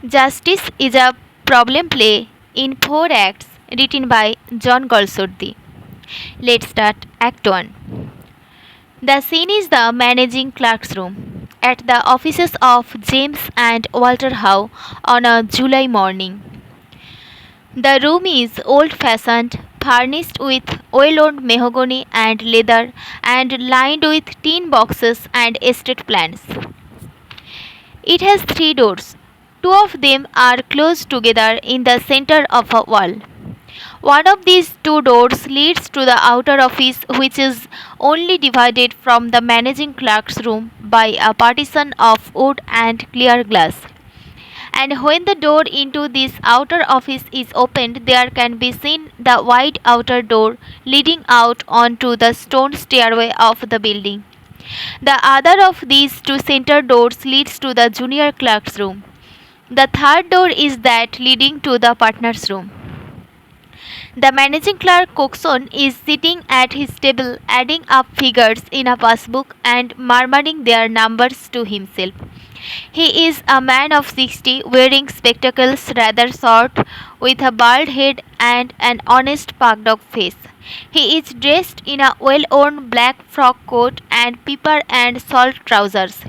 Justice is a problem play in 4 acts written by John Galsworthy. Let's start Act 1. The scene is the managing clerk's room at the offices of James and Walter Howe on a July morning. The room is old fashioned, furnished with well owned mahogany and leather, and lined with tin boxes and estate plans. It has 3 doors. Two of them are close together in the center of a wall. One of these 2 doors leads to the outer office, which is only divided from the managing clerk's room by a partition of wood and clear glass. And when the door into this outer office is opened, there can be seen the wide outer door leading out onto the stone stairway of the building. The other of these 2 center doors leads to the junior clerk's room. The third door is that leading to the partner's room. The managing clerk Coxon is sitting at his table adding up figures in a passbook and murmuring their numbers to himself. He is a man of 60, wearing spectacles rather short, with a bald head and an honest pug-dog face. He is dressed in a well-worn black frock coat and pepper and salt trousers.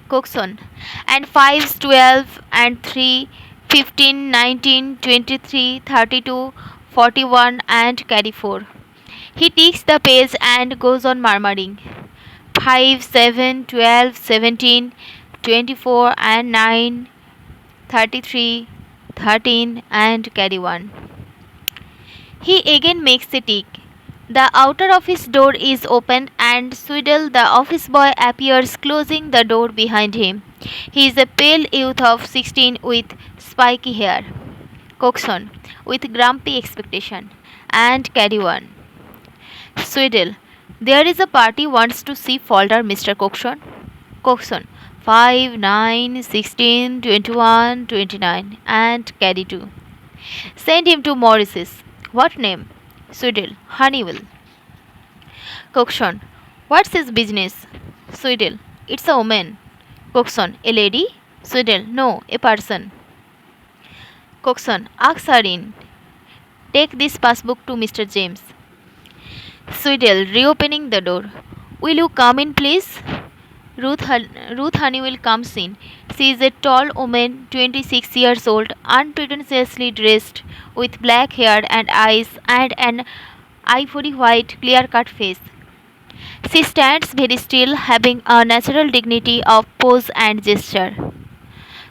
Coxon. And 5s 12 and 3, 15, 19, 23, 32, 41 and carry 4. He takes the page and goes on murmuring. 5, 7, 12, 17, 24 and 9, 33, 13 and carry 1. He again makes a tick. The outer office door is opened and Swiddle, the office boy, appears closing the door behind him. He is a pale youth of 16 with spiky hair. Coxon, with grumpy expectation, and carry 1. Swiddle, there is a party wants to see Falder, Mr. Coxon. Coxon, 5, 9, 16, 21, 29, and carry 2. Send him to Morris's. What name? Swiddle, Honeywill. Coxon, what's his business? Swiddle, it's a woman. Coxon, a lady? Swiddle, no, a person. Coxon, ask her in. Take this passbook to Mr. James. Swiddle, reopening the door. Will you come in, please? Ruth Honeywill comes in. She is a tall woman, 26 years old, unpretentiously dressed, with black hair and eyes and an ivory white, clear cut face. She stands very still, having a natural dignity of pose and gesture.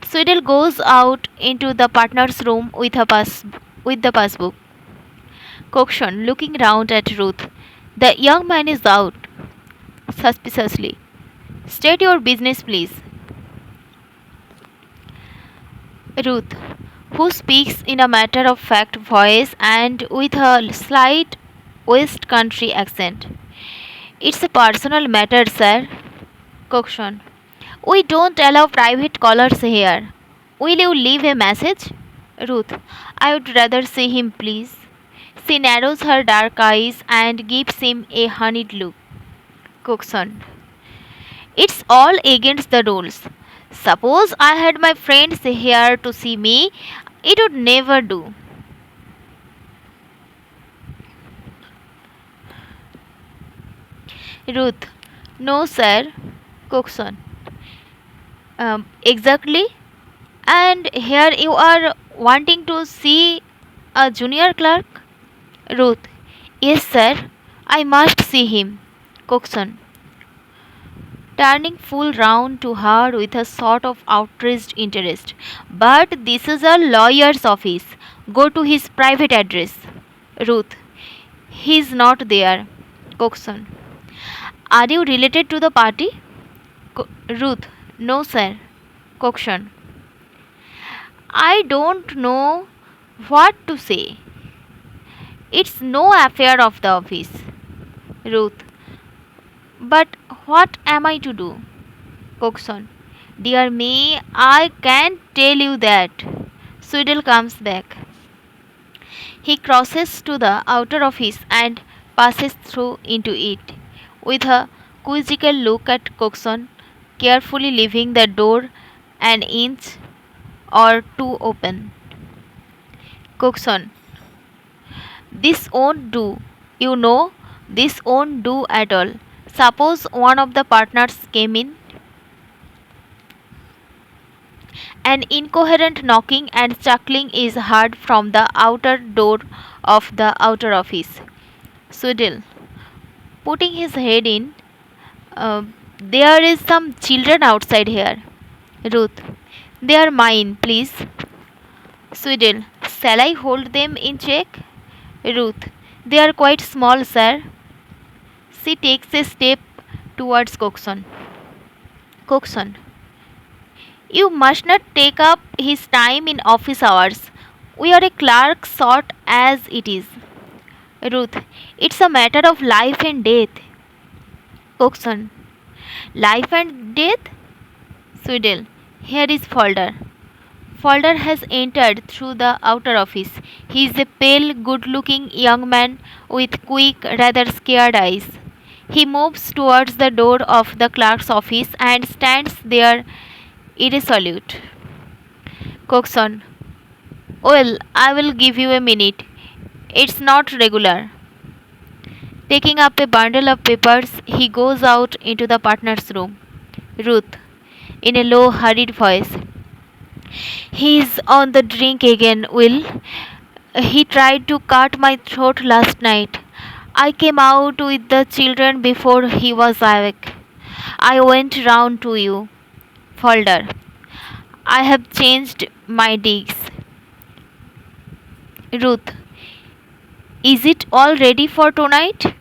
Swiddle goes out into the partner's room with the passbook. Coxon, looking round at Ruth. The young man is out. Suspiciously. State your business, please. Ruth, who speaks in a matter of fact voice and with a slight West Country accent. It's a personal matter, sir. Coxon, we don't allow private callers here. Will you leave a message? Ruth, I would rather see him, please. She narrows her dark eyes and gives him a honeyed look. Coxon, it's all against the rules. Suppose I had my friends here to see me, it would never do. Ruth, no, sir. Coxon, exactly. And here you are wanting to see a junior clerk? Ruth, yes, sir. I must see him. Coxon, turning full round to her with a sort of outraged interest. But this is a lawyer's office. Go to his private address. Ruth, he's not there. Coxon, are you related to the party? Ruth, no, sir. Coxon, I don't know what to say. It's no affair of the office. Ruth, but what am I to do? Coxon, dear me, I can't tell you that. Swiddle comes back. He crosses to the outer office and passes through into it, with a quizzical look at Coxon, carefully leaving the door an inch or too open. Cookson, this won't do. You know, this won't do at all. Suppose one of the partners came in. An incoherent knocking and chuckling is heard from the outer door of the outer office. Swiddle, putting his head in, uh, there is some children outside here. Ruth, they are mine, please. Swiddle, shall I hold them in check? Ruth, they are quite small, sir. She takes a step towards Coxon. Coxon, you must not take up his time in office hours. We are a clerk short as it is. Ruth, it's a matter of life and death. Coxon, life and death? Swiddle, here is Falder. Falder has entered through the outer office. He is a pale, good looking young man with quick, rather scared eyes. He moves towards the door of the clerk's office and stands there irresolute. Coxon, well, I will give you a minute. It's not regular. Taking up a bundle of papers, he goes out into the partner's room. Ruth, in a low, hurried voice, he's on the drink again, Will. He tried to cut my throat last night. I came out with the children before he was awake. I went round to you. Folder. I have changed my digs. Ruth. Is it all ready for tonight?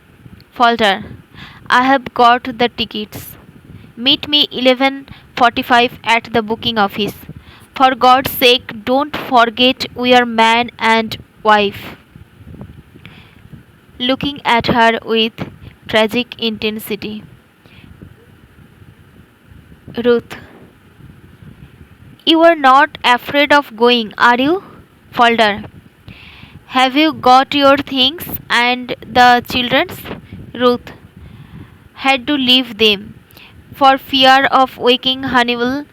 Folder. I have got the tickets. Meet me 11:45 at the booking office. For God's sake, don't forget we are man and wife. Looking at her with tragic intensity. Ruth, you are not afraid of going, are you? Folder, have you got your things and the children's? Ruth, had to leave them for fear of waking Honeywill,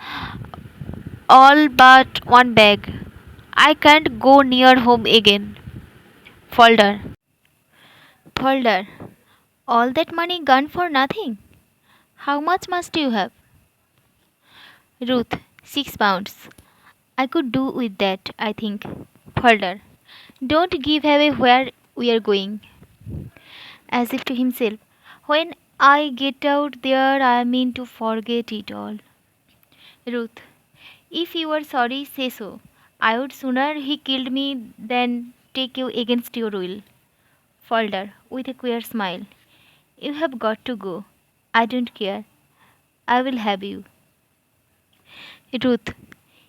all but one bag. I can't go near home again. Folder, Folder, all that money gone for nothing. How much must you have? Ruth, £6. I could do with that, I think. Folder, don't give away where we are going. As if to himself, when I get out there, I mean to forget it all. Ruth, if you are sorry, say so. I would sooner he killed me than take you against your will. Folder, with a queer smile, you have got to go. I don't care. I will have you. Ruth,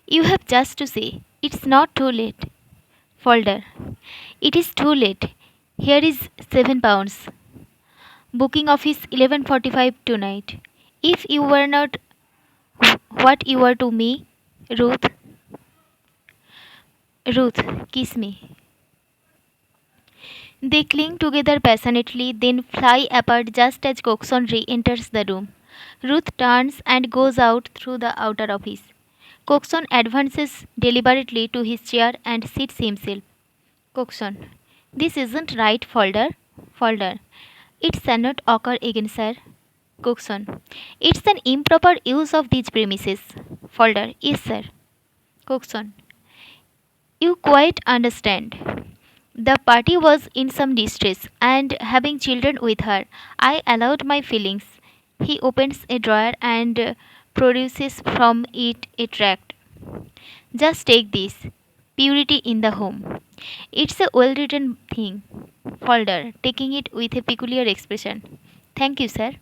you have just to say, it's not too late. Folder, it is too late. Here is £7. Booking office 11:45 tonight. If you were not what you are to me, Ruth, Ruth, kiss me. They cling together passionately, then fly apart just as Coxon re-enters the room. Ruth turns and goes out through the outer office. Coxon advances deliberately to his chair and seats himself. Coxon, this isn't right, Folder. Folder, it cannot occur again, sir. Coxon, it's an improper use of these premises. Folder, yes, sir. Coxon, you quite understand. The party was in some distress, and having children with her, I allowed my feelings. He opens a drawer and produces from it a tract. Just take this. Purity in the home. It's a well written thing. Folder, taking it with a peculiar expression. Thank you, sir.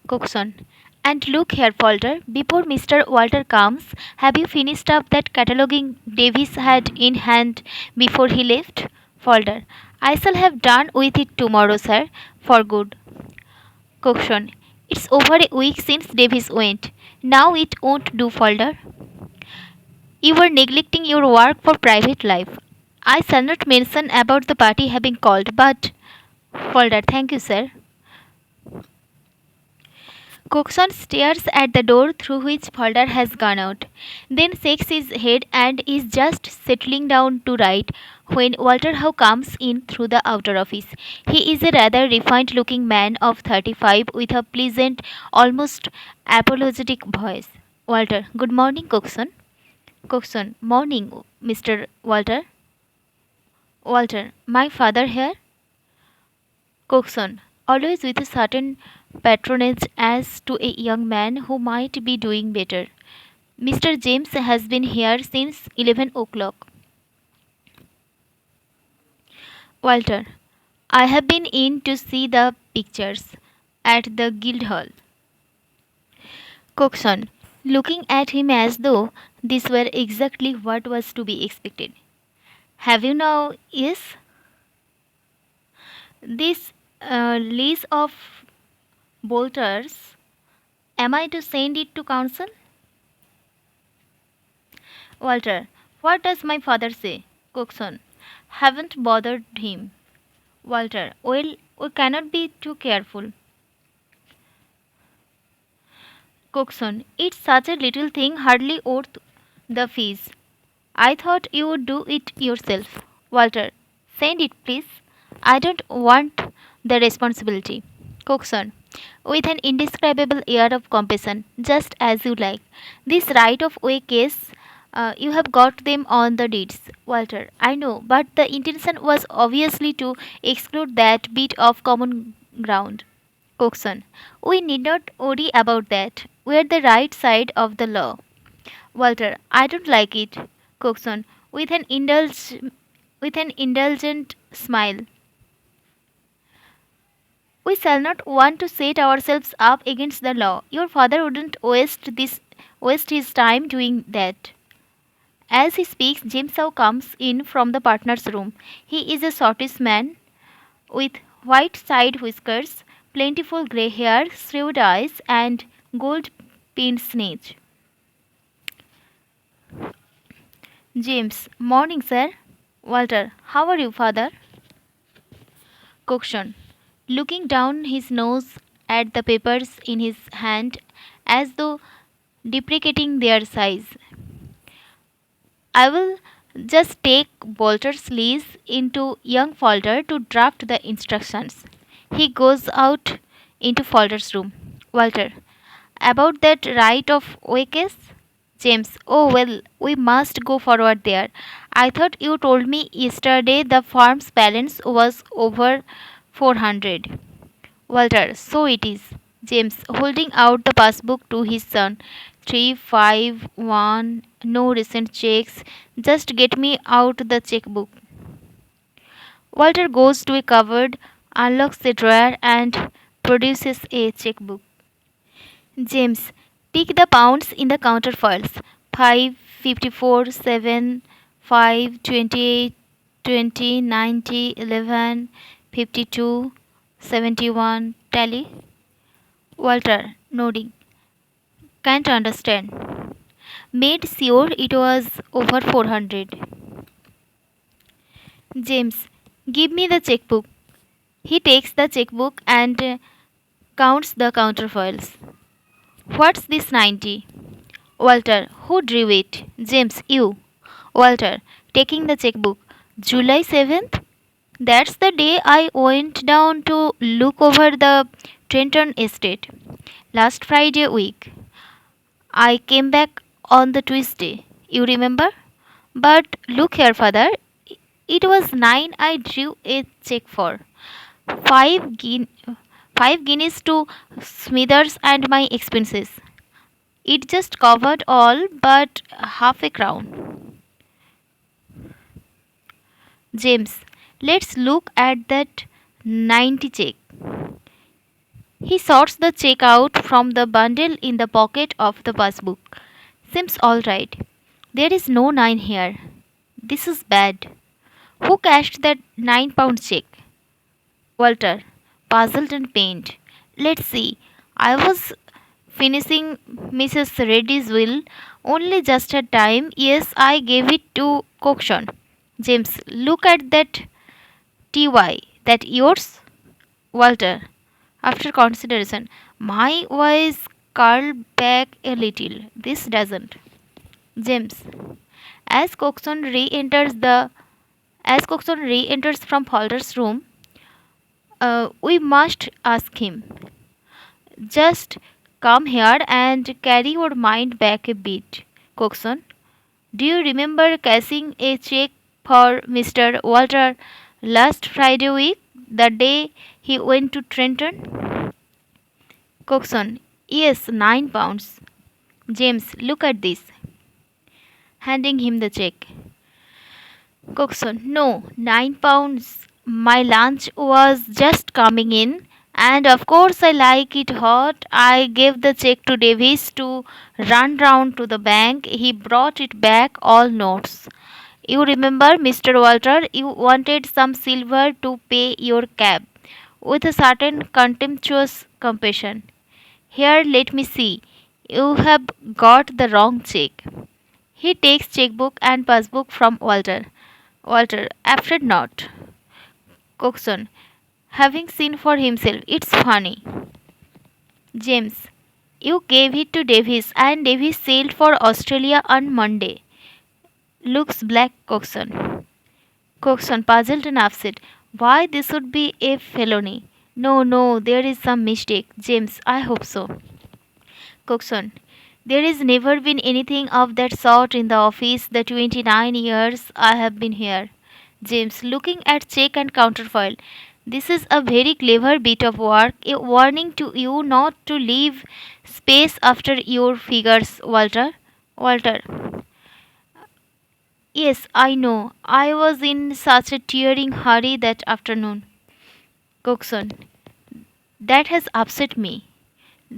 Coxon. And look here, Folder, before Mr. Walter comes, have you finished up that cataloguing Davis had in hand before he left? Folder. I shall have done with it tomorrow, sir, for good. Coxon. It's over a week since Davis went. Now it won't do, Folder. You were neglecting your work for private life. I shall not mention about the party having called, but Folder, thank you, sir. Coxon stares at the door through which Falder has gone out, then shakes his head and is just settling down to write when Walter Howe comes in through the outer office. He is a rather refined looking man of 35 with a pleasant, almost apologetic voice. Walter, good morning, Coxon. Coxon, morning, Mr. Walter. Walter, my father here? Coxon, always with a certain patronage as to a young man who might be doing better. Mr. James has been here since 11 o'clock. Walter, I have been in to see the pictures at the Guildhall. Coxon, looking at him as though this were exactly what was to be expected. Have you now? Yes? This lease of bolters, am I to send it to council? Walter, what does my father say? Coxon, haven't bothered him. Walter, well, we cannot be too careful. Coxon, it's such a little thing, hardly worth the fees. I thought you would do it yourself. Walter, send it, please. I don't want the responsibility. Coxon, with an indescribable air of compassion, just as you like. This right of way case, you have got them on the deeds. Walter, I know, but the intention was obviously to exclude that bit of common ground. Coxon, we need not worry about that. We are the right side of the law. Walter, I don't like it. Coxon, with an indulgent smile. We shall not want to set ourselves up against the law. Your father wouldn't waste his time doing that. As he speaks, James Shaw comes in from the partner's room. He is a shortish man with white side whiskers, plentiful grey hair, shrewd eyes, and gold pince-nez. James, morning, sir. Walter, how are you, father? Coxon, looking down his nose at the papers in his hand as though deprecating their size. I will just take Bolter's lease into young Falder to draft the instructions. He goes out into Falder's room. Walter, about that right of way case? James, oh well, we must go forward there. I thought you told me yesterday the farm's balance was over 400. Walter, so it is. James, holding out the passbook to his son. 351, no recent checks. Just get me out the checkbook. Walter goes to a cupboard, unlocks the drawer, and produces a checkbook. James, tick the pounds in the counterfoils. 5, 54, 7, 5, 28, 20, 90, 11, 52, 71. Tally. Walter, nodding. Can't understand. Made sure it was over 400. James, give me the checkbook. He takes the checkbook and counts the counterfoils. What's this 90? Walter, who drew it? James, you. Walter, taking the checkbook. July 7th? That's the day I went down to look over the Trenton estate. Last Friday week. I came back on the Tuesday. You remember? But look here, father. It was 9 I drew a check for. 5 guin- 5 guineas to Smithers and my expenses. It just covered all but half a crown. James, let's look at that 90 check. He sorts the check out from the bundle in the pocket of the passbook. Seems all right. There is no 9 here. This is bad. Who cashed that £9 check? Walter, puzzled and pained. Let's see. I was finishing Mrs. Reddy's will only just at time. Yes, I gave it to Coxon. James, look at that TY. That yours? Walter, after consideration. My voice curled back a little. This doesn't. James. As Coxon re-enters the as Coxon re-enters from Falder's room, we must ask him. Just come here and carry your mind back a bit, Coxon. Do you remember cashing a check for Mr. Walter last Friday week, the day he went to Trenton? Coxon, yes, £9. James, look at this, handing him the check. Coxon, no, £9. My lunch was just coming in, and of course I like it hot. I gave the check to Davis to run round to the bank. He brought it back all notes. You remember, Mr. Walter, you wanted some silver to pay your cab, with a certain contemptuous compassion. Here, let me see. You have got the wrong check. He takes checkbook and passbook from Walter. Walter, afraid not. Coxon, having seen for himself, it's funny. James, you gave it to Davis, and Davis sailed for Australia on Monday. Looks black, Coxon. Coxon, puzzled and upset. Why this would be a felony? No, no, there is some mistake. James, I hope so. Coxon, there has never been anything of that sort in the office the 29 years I have been here. James, looking at check and counterfoil. This is a very clever bit of work, a warning to you not to leave space after your figures, Walter. Walter. Yes, I know. I was in such a tearing hurry that afternoon. Coxon. That has upset me.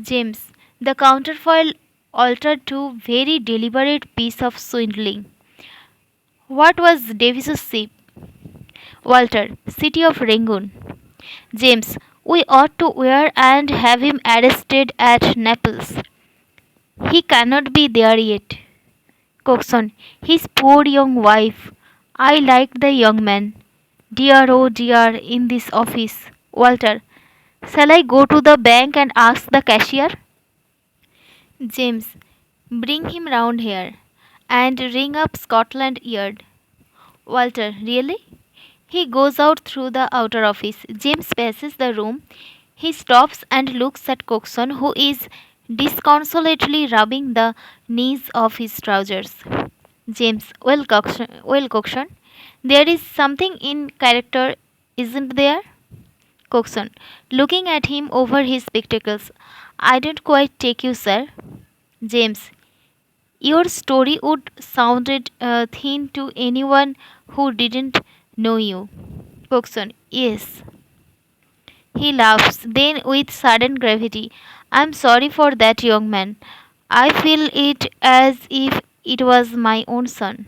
James. The counterfoil altered to very deliberate piece of swindling. What was Davis's ship? Walter. City of Rangoon. James. We ought to wear and have him arrested at Naples. He cannot be there yet. Coxon. His poor young wife. I liked the young man. Dear, oh dear, in this office. Walter. Shall I go to the bank and ask the cashier? James. Bring him round here and ring up Scotland Yard. Walter. Really? He goes out through the outer office. James passes the room. He stops and looks at Coxon, who is disconsolately rubbing the knees of his trousers. James, well, Coxon, there is something in character, isn't there? Coxon, looking at him over his spectacles. I don't quite take you, sir. James, your story would sounded thin to anyone who didn't know you. Coxon, yes. He laughs, then with sudden gravity. I'm sorry for that young man. I feel it as if it was my own son.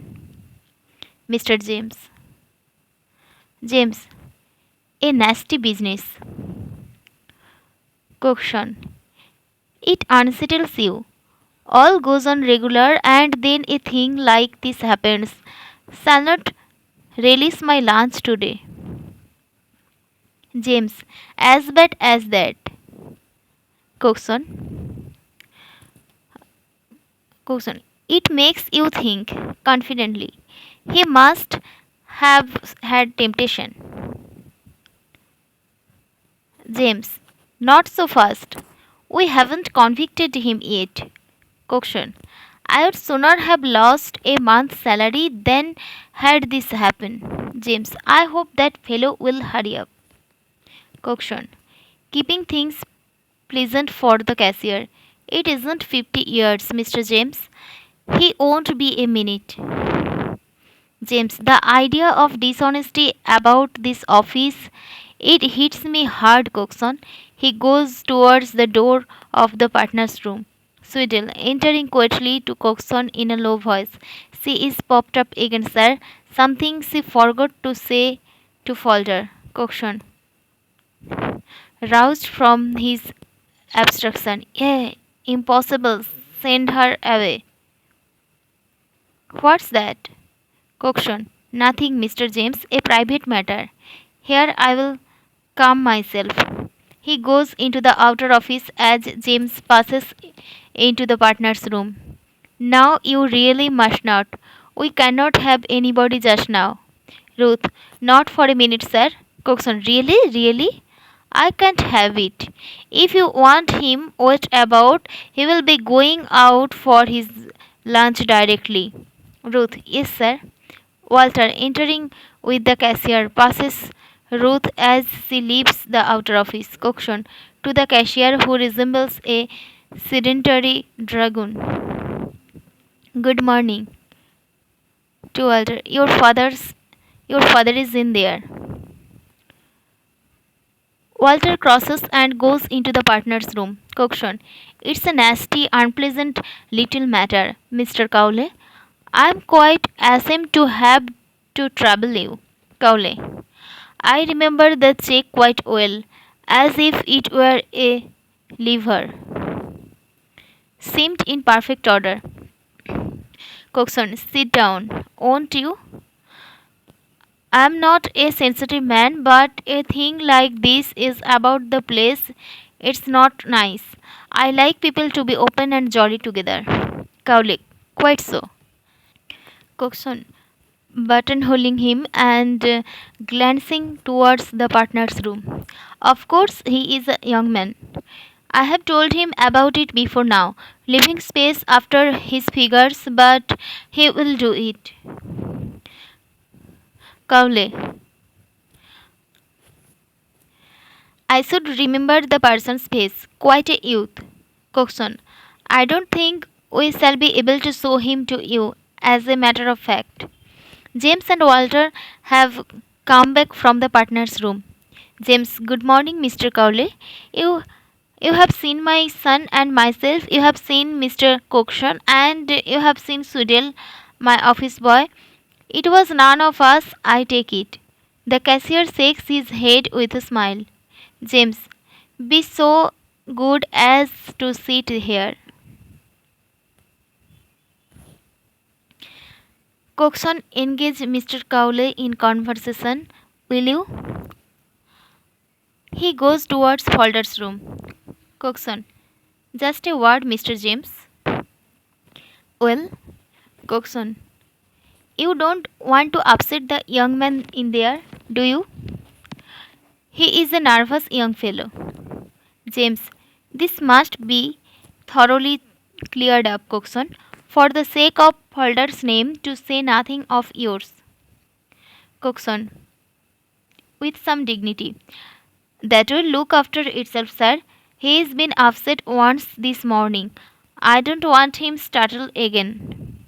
Mr. James. James, a nasty business. Coxon, it unsettles you. All goes on regular and then a thing like this happens. Shall not relish my lunch today. James, as bad as that. Coxon. Coxon, it makes you think confidently. He must have had temptation. James, not so fast. We haven't convicted him yet. Coxon, I would sooner have lost a month's salary than had this happen. James, I hope that fellow will hurry up. Coxon, keeping things pleasant for the cashier. It isn't 50 years, Mr. James. He won't be a minute. James, the idea of dishonesty about this office, it hits me hard, Coxon. He goes towards the door of the partner's room. Sweedle, entering quietly to Coxon in a low voice. She is popped up again, sir. Something she forgot to say to Falder. Coxon, roused from his abstraction. Impossible. Send her away. What's that? Coxon, nothing, Mr. James. A private matter. Here I will come myself. He goes into the outer office as James passes into the partner's room. Now you really must not. We cannot have anybody just now. Ruth, not for a minute, sir. Coxon, really? Really? I can't have it. If you want him, wait about. He will be going out for his lunch directly. Ruth, yes, sir. Walter, entering with the cashier, passes Ruth as she leaves the outer office. Coxon, to the cashier who resembles a sedentary dragoon. Good morning. To Walter, your father is in there. Walter crosses and goes into the partner's room. Coxon, it's a nasty, unpleasant little matter, Mr. Cowley. I'm quite ashamed to have to trouble you. Cowley, I remember the check quite well, as if it were a lever. Seemed in perfect order. Coxon, sit down, won't you? I'm not a sensitive man, but a thing like this is about the place. It's not nice. I like people to be open and jolly together. Cowlick, quite so. Coxon, buttonholing him and glancing towards the partner's room. Of course, he is a young man. I have told him about it before now, leaving space after his figures, but he will do it. Cowley, I should remember the person's face. Quite a youth. Coxon, I don't think we shall be able to show him to you, as a matter of fact. James and Walter have come back from the partner's room. James, good morning, Mr. Cowley. You you have seen my son and myself. You have seen Mr. Coxon, and you have seen Sudel, my office boy. It was none of us, I take it. The cashier shakes his head with a smile. James, be so good as to sit here. Coxon, engage Mr. Cowley in conversation, will you? He goes towards Falder's room. Coxon, just a word, Mr. James. Well, Coxon, you don't want to upset the young man in there, do you? He is a nervous young fellow. James, this must be thoroughly cleared up, Coxon, for the sake of Falder's name, to say nothing of yours. Coxon, with some dignity. That will look after itself, sir. He's been upset once this morning. I don't want him startled again.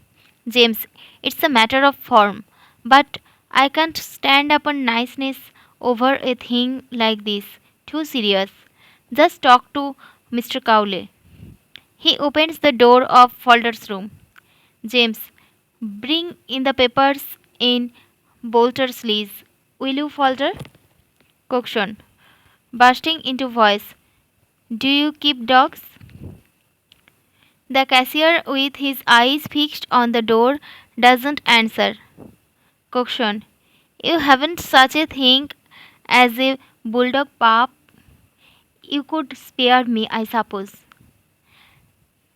James, it's a matter of form, but I can't stand upon niceness over a thing like this. Too serious. Just talk to Mr. Cowley. He opens the door of Falder's room. James, bring in the papers in Bolter's lease. Will you, Falder? Coxon, bursting into voice. Do you keep dogs? The cashier, with his eyes fixed on the door, doesn't answer. Coxon, you haven't such a thing as a bulldog pup. You could spare me, I suppose.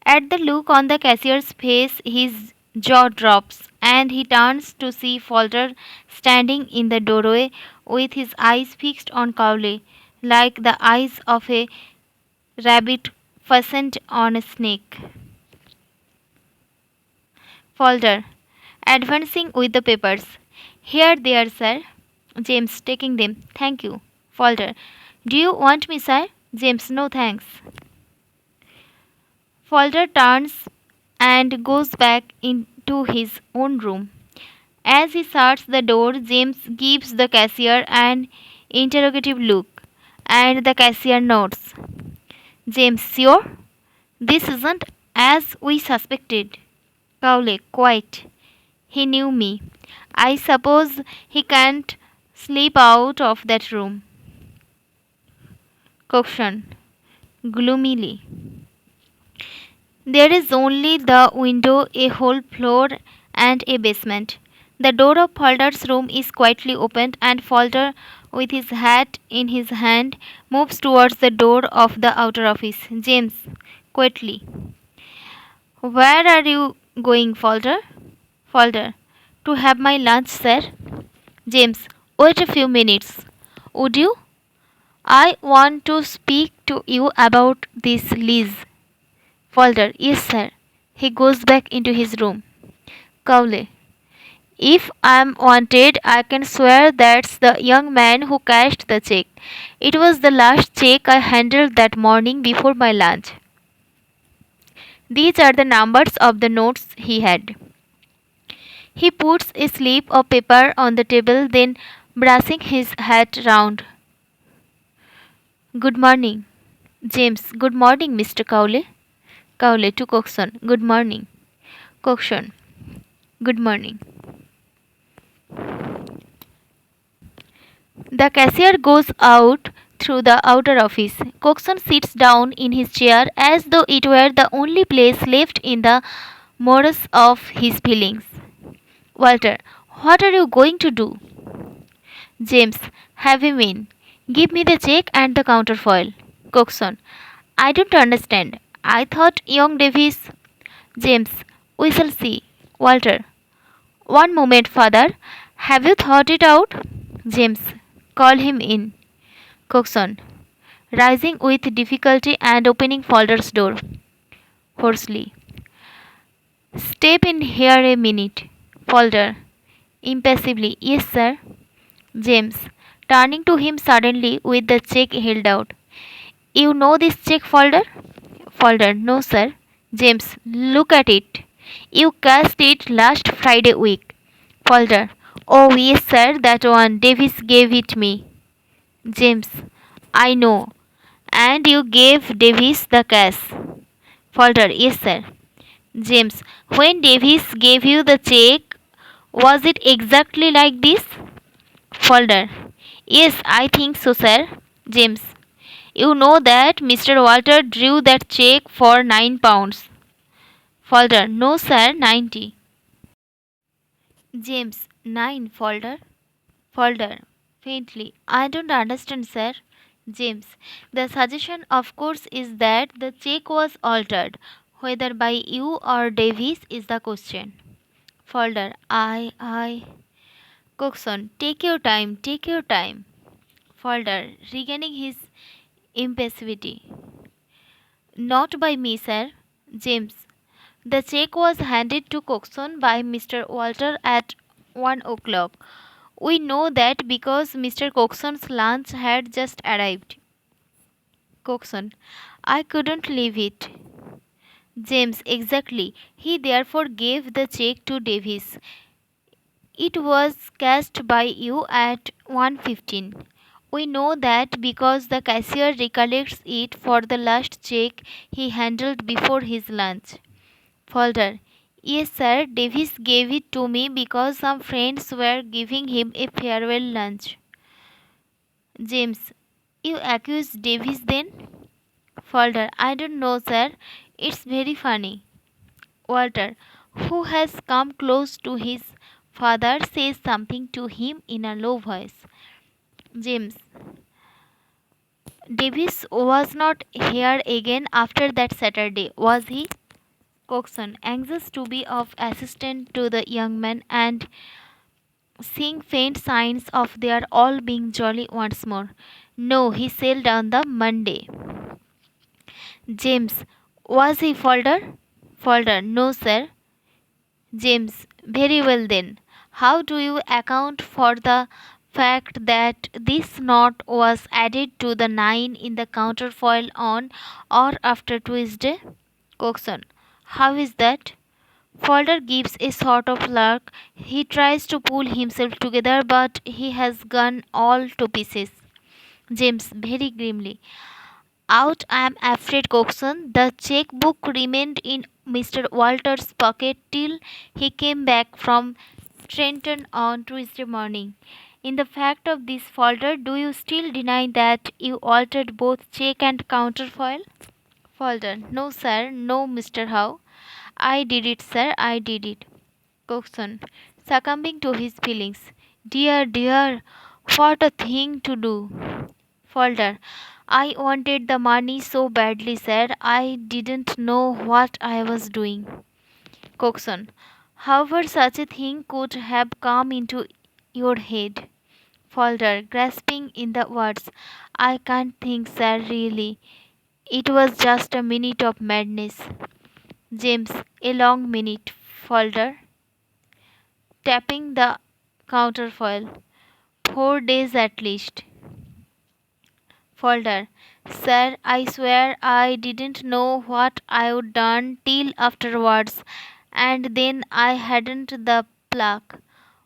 At the look on the cashier's face, his jaw drops, and he turns to see Falter standing in the doorway with his eyes fixed on Cowley, like the eyes of a rabbit fastened on a snake. Falter, advancing with the papers. Here they are, sir. James, taking them. Thank you. Falter, do you want me, sir? James, no thanks. Falter turns and goes back into his own room. As he shuts the door, James gives the cashier an interrogative look, and the cashier nods. James, sure? This isn't as we suspected. Cowley, quite. He knew me. I suppose he can't sleep out of that room. Coxon, gloomily. There is only the window, a whole floor, and a basement. The door of Falder's room is quietly opened, and Falder, with his hat in his hand, moves towards the door of the outer office. James, quietly. Where are you going, Falder? Falder, to have my lunch, sir. James, wait a few minutes. Would you? I want to speak to you about this lease. Falder, yes, sir. He goes back into his room. Cowley, if I'm wanted, I can swear that's the young man who cashed the check. It was the last check I handled that morning before my lunch. These are the numbers of the notes he had. He puts a slip of paper on the table, then brushing his hat round. Good morning. James, good morning, Mr. Cowley. Cowley to Coxon, good morning. Coxon, good morning. The cashier goes out through the outer office. Coxon sits down in his chair as though it were the only place left in the morass of his feelings. Walter, what are you going to do? James, have him in. Give me the check and the counterfoil. Coxon, I don't understand. I thought young Davis. James, we shall see. Walter, one moment, father. Have you thought it out? James, call him in. Coxon, rising with difficulty and opening Falder's door. Hoarsely, step in here a minute. Falder, impassively, yes, sir. James, turning to him suddenly with the check held out. You know this check, Falder? Falder, no, sir. James, look at it. You cashed it last Friday week. Falder, oh, yes, sir, that one. Davis gave it me. James, I know. And you gave Davis the cash. Falder, yes, sir. James, when Davis gave you the check, was it exactly like this? Falder, yes, I think so, sir. James, you know that Mr. Walter drew that check for £9. Falder, no, sir, 90. James, 9, Falder. Falder, faintly, I don't understand, sir. James, the suggestion, of course, is that the check was altered. Whether by you or Davis is the question. Falder, I. Coxon, take your time, take your time. Falder, regaining his impassivity. Not by me, sir. James, the check was handed to Coxon by Mr. Walter at 1 o'clock. We know that because Mr. Coxon's lunch had just arrived. Coxon, I couldn't leave it. James, exactly. He therefore gave the check to Davis. It was cashed by you at 1:15. We know that because the cashier recollects it for the last check he handled before his lunch. Falder, yes, sir, Davis gave it to me because some friends were giving him a farewell lunch. James, you accuse Davis then? Falder, I don't know, sir. It's very funny. Walter, who has come close to his father, says something to him in a low voice. James, Davis was not here again after that Saturday, was he? Coxon, anxious to be of assistance to the young man and seeing faint signs of their all being jolly once more. No, he sailed on the Monday. James, was he Falder? Falder, no, sir. James, very well then. How do you account for the fact that this note was added to the 9 in the counterfoil on or after Tuesday? Coxon, how is that? Falder gives a sort of lark. He tries to pull himself together, but he has gone all to pieces. James, very grimly. Out, I am afraid, Coxon. The checkbook remained in Mr. Walter's pocket till he came back from Trenton on Tuesday morning. In the fact of this, Falder, do you still deny that you altered both check and counterfoil? Falder, no, sir, no, Mr. Howe. I did it, sir, I did it. Coxon, succumbing to his feelings. Dear, dear, what a thing to do. Falder, I wanted the money so badly, sir. I didn't know what I was doing. Coxon, however, such a thing could have come into your head. Falder, grasping in the words, I can't think, sir, really. It was just a minute of madness. James, a long minute. Falder, tapping the counterfoil. 4 days at least. Folder. Sir, I swear I didn't know what I would done till afterwards, and then I hadn't the pluck.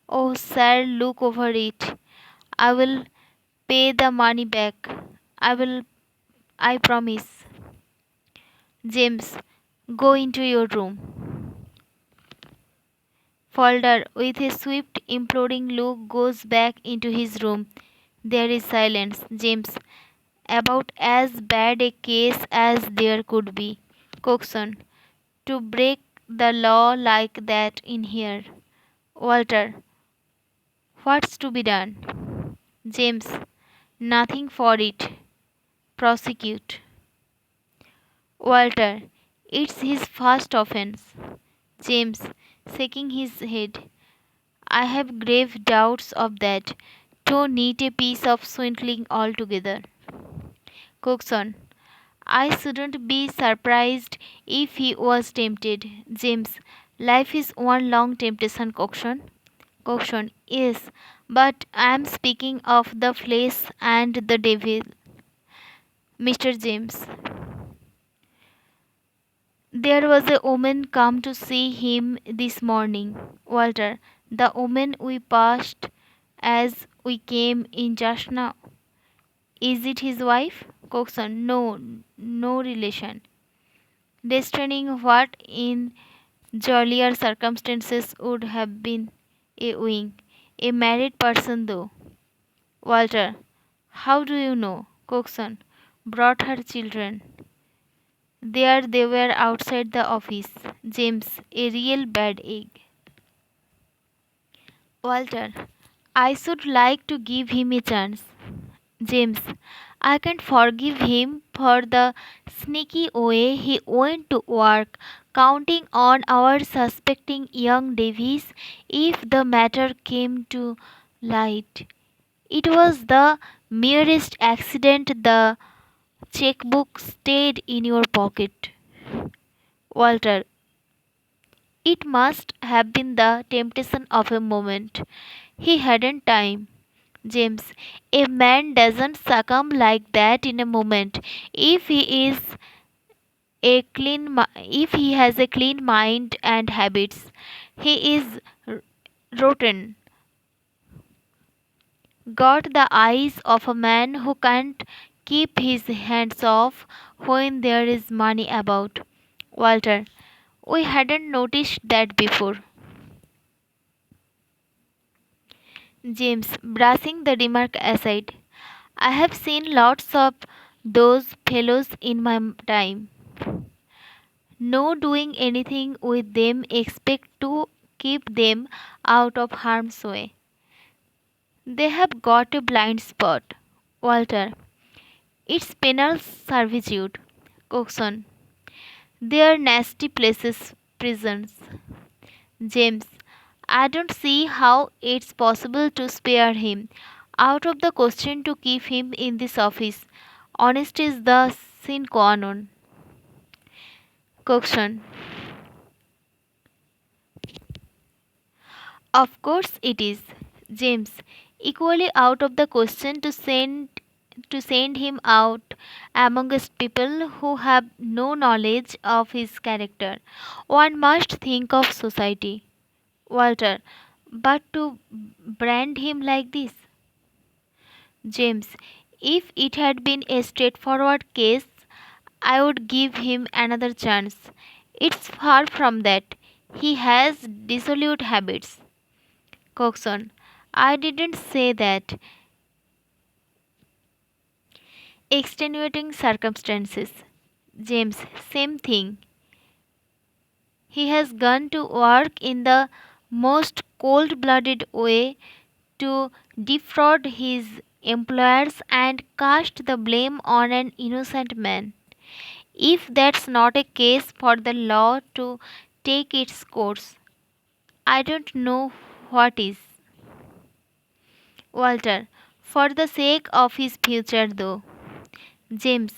Oh, sir, look over it. I will pay the money back. I will, I promise. James, go into your room. Folder, with a swift, imploring look, goes back into his room. There is silence. James, about as bad a case as there could be. Coxon, to break the law like that in here. Walter, what's to be done? James, nothing for it. Prosecute. Walter, it's his first offense. James, shaking his head. I have grave doubts of that. Too neat a piece of swindling altogether. Coxon, I shouldn't be surprised if he was tempted. James, life is one long temptation, Coxon. Coxon, yes, but I am speaking of the flesh and the devil. Mr. James, there was a woman come to see him this morning. Walter, the woman we passed as we came in just now. Is it his wife? Coxon, no, no relation. Destroying what in jollier circumstances would have been a wing. A married person, though. Walter, how do you know? Coxon, brought her children. There they were outside the office. James, a real bad egg. Walter, I should like to give him a chance. James, I can forgive him for the sneaky way he went to work, counting on our suspecting young Davies if the matter came to light. It was the merest accident the checkbook stayed in your pocket. Walter, it must have been the temptation of a moment. He hadn't time. James, a man doesn't succumb like that in a moment. If he is if he has a clean mind and habits, he is rotten. Got the eyes of a man who can't keep his hands off when there is money about. Walter, we hadn't noticed that before. James, brushing the remark aside. I have seen lots of those fellows in my time. No doing anything with them except to keep them out of harm's way. They have got a blind spot. Walter, it's penal servitude. Coxon, they are nasty places, prisons. James, I don't see how it's possible to spare him. Out of the question to keep him in this office. Honesty is the sine qua non. Coxon, of course it is. James, equally out of the question to send him out amongst people who have no knowledge of his character. One must think of society. Walter, but to brand him like this. James, if it had been a straightforward case, I would give him another chance. It's far from that. He has dissolute habits. Coxon, I didn't say that. Extenuating circumstances. James, same thing. He has gone to work in the most cold-blooded way to defraud his employers and cast the blame on an innocent man. If that's not a case for the law to take its course, I don't know what is. Walter, for the sake of his future, though. James,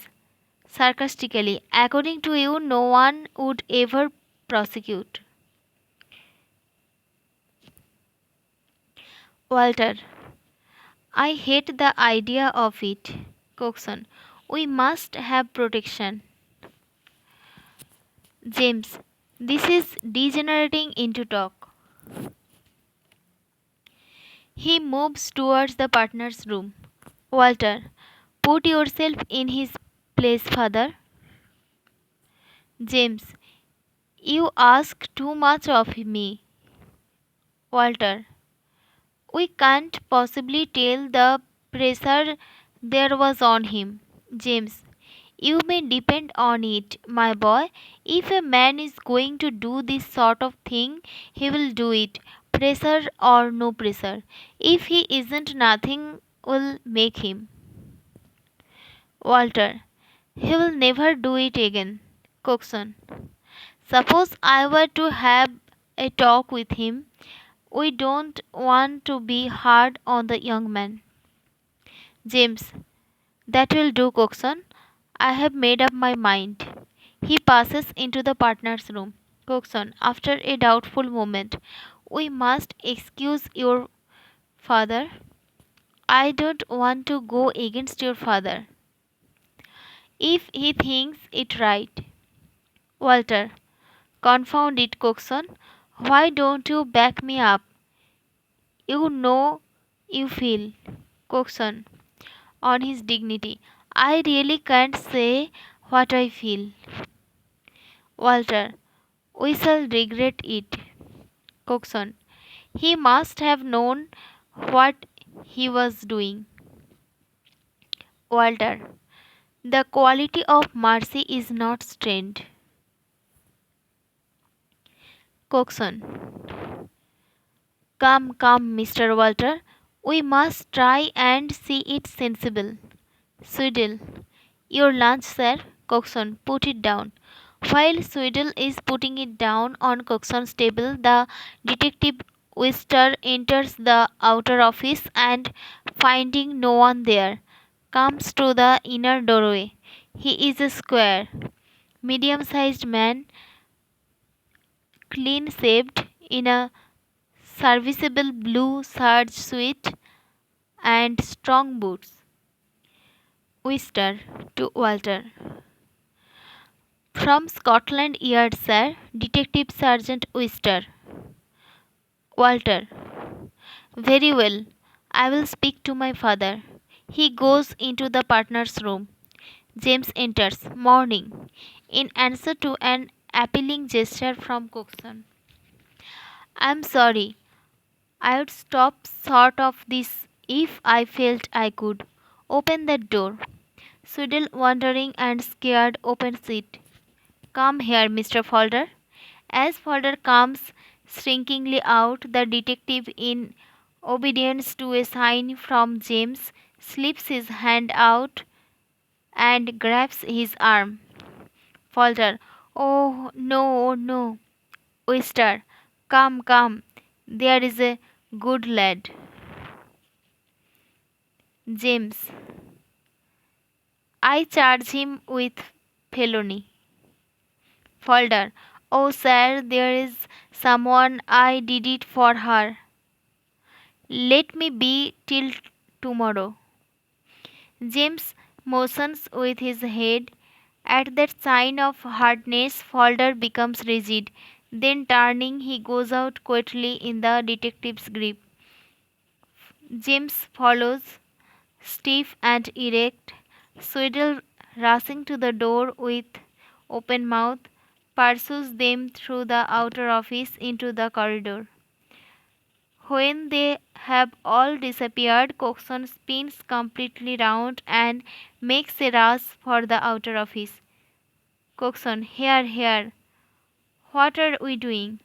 sarcastically, according to you, no one would ever prosecute. Walter, I hate the idea of it. Coxon, we must have protection. James, this is degenerating into talk. He moves towards the partner's room. Walter, put yourself in his place, father. James, you ask too much of me. Walter, we can't possibly tell the pressure there was on him. James, you may depend on it, my boy. If a man is going to do this sort of thing, he will do it, pressure or no pressure. If he isn't, nothing will make him. Walter, he will never do it again. Coxon, suppose I were to have a talk with him. We don't want to be hard on the young man. James, that will do, Coxon. I have made up my mind. He passes into the partner's room. Coxon, after a doubtful moment, we must excuse your father. I don't want to go against your father. If he thinks it right. Walter, confound it, Coxon. Why don't you back me up? You know you feel. Coxon, on his dignity. I really can't say what I feel. Walter, we shall regret it. Coxon, he must have known what he was doing. Walter, the quality of mercy is not strained. Coxon, come, come, Mr. Walter. We must try and see it sensible. Sweedle, your lunch, sir. Coxon, put it down. While Sweedle is putting it down on Coxon's table, the detective Wister enters the outer office and, finding no one there, comes to the inner doorway. He is a square, medium sized man, clean shaved, in a serviceable blue serge suit and strong boots. Wister to Walter. From Scotland Yard, sir. Detective Sergeant Wister. Walter. Very well. I will speak to my father. He goes into the partner's room. James enters. Morning. In answer to an appealing gesture from Coxon. I'm sorry. I would stop short of this if I felt I could. Open that door. Swiddle, wondering and scared, opens it. Come here, Mr. Falder. As Falder comes shrinkingly out, the detective, in obedience to a sign from James, slips his hand out and grabs his arm. Falder, oh no, oh no. Wister, come, come. There is a good lad. James, I charge him with felony. Falder, oh sir, there is someone, I did it for her. Let me be till tomorrow. James motions with his head. At that sign of hardness, Falder becomes rigid. Then turning, he goes out quietly in the detective's grip. James follows, stiff and erect, Sweedle, rushing to the door with open mouth, pursues them through the outer office into the corridor. When they have all disappeared, Coxon spins completely round and makes a rush for the outer office. Coxon, here, here. What are we doing?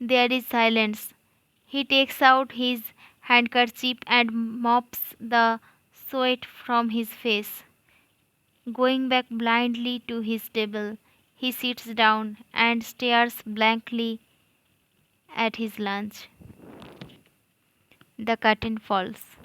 There is silence. He takes out his handkerchief and mops the sweat from his face. Going back blindly to his table, he sits down and stares blankly at his lunch. The curtain falls.